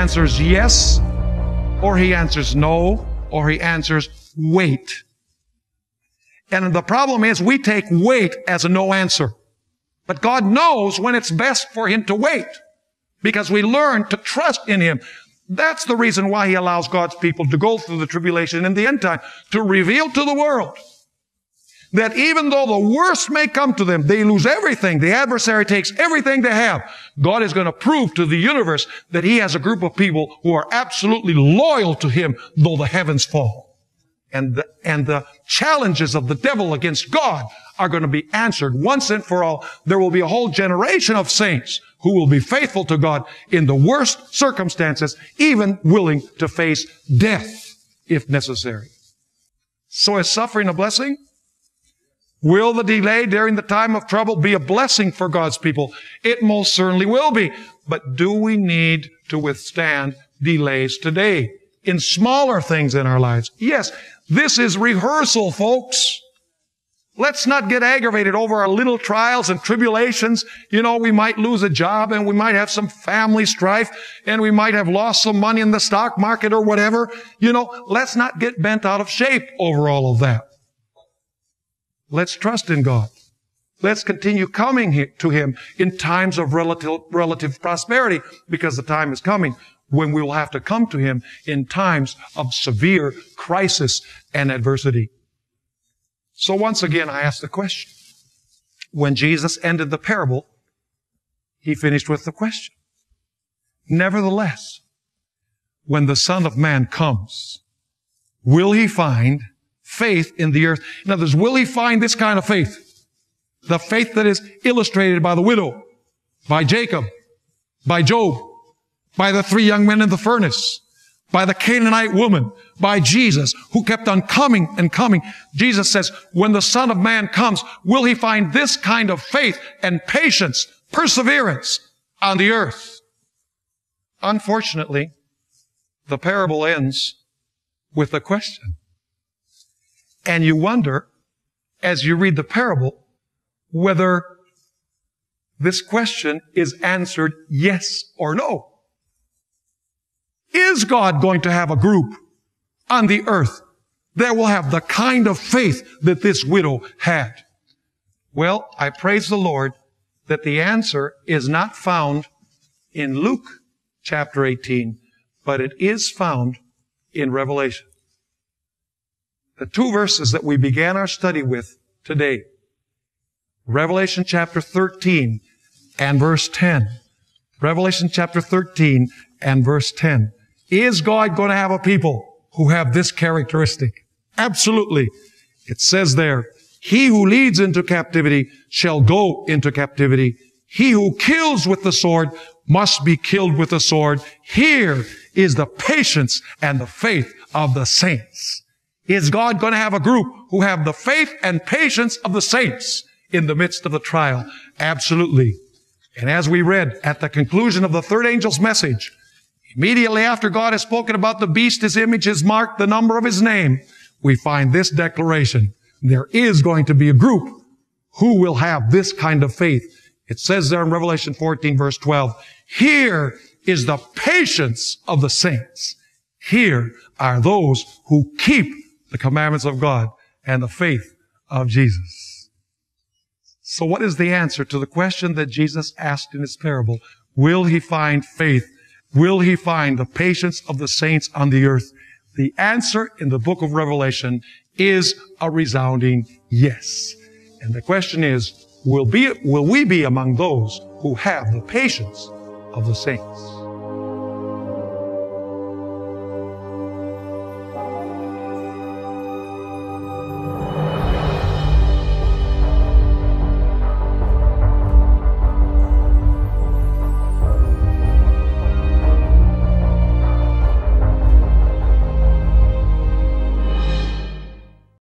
answers yes, or he answers no, or he answers wait. And the problem is we take wait as a no answer. But God knows when it's best for him to wait, because we learn to trust in him. That's the reason why he allows God's people to go through the tribulation in the end time, to reveal to the world that even though the worst may come to them, they lose everything. The adversary takes everything they have. God is going to prove to the universe that he has a group of people who are absolutely loyal to him, though the heavens fall. And the challenges of the devil against God are going to be answered once and for all. There will be a whole generation of saints who will be faithful to God in the worst circumstances, even willing to face death if necessary. So is suffering a blessing? Will the delay during the time of trouble be a blessing for God's people? It most certainly will be. But do we need to withstand delays today in smaller things in our lives? Yes, this is rehearsal, folks. Let's not get aggravated over our little trials and tribulations. You know, we might lose a job and we might have some family strife and we might have lost some money in the stock market or whatever. You know, let's not get bent out of shape over all of that. Let's trust in God. Let's continue coming to him in times of relative prosperity, because the time is coming when we will have to come to him in times of severe crisis and adversity. So once again, I ask the question. When Jesus ended the parable, he finished with the question. Nevertheless, when the Son of Man comes, will he find faith in the earth? In other words, will he find this kind of faith? The faith that is illustrated by the widow, by Jacob, by Job, by the 3 young men in the furnace, by the Canaanite woman, by Jesus, who kept on coming and coming. Jesus says, when the Son of Man comes, will he find this kind of faith and patience, perseverance on the earth? Unfortunately, the parable ends with a question. And you wonder, as you read the parable, whether this question is answered yes or no. Is God going to have a group on the earth that will have the kind of faith that this widow had? Well, I praise the Lord that the answer is not found in Luke chapter 18, but it is found in Revelation. The 2 verses that we began our study with today, Revelation chapter 13 and verse 10. Revelation chapter 13 and verse 10. Is God going to have a people who have this characteristic? Absolutely. It says there, he who leads into captivity shall go into captivity. He who kills with the sword must be killed with the sword. Here is the patience and the faith of the saints. Is God going to have a group who have the faith and patience of the saints in the midst of the trial? Absolutely. And as we read at the conclusion of the 3rd angel's message, immediately after God has spoken about the beast, his image, his mark, the number of his name, we find this declaration. There is going to be a group who will have this kind of faith. It says there in Revelation 14 verse 12, here is the patience of the saints. Here are those who keep the commandments of God and the faith of Jesus. So what is the answer to the question that Jesus asked in his parable? Will he find faith? Will he find the patience of the saints on the earth? The answer in the book of Revelation is a resounding yes. And the question is, will we be among those who have the patience of the saints?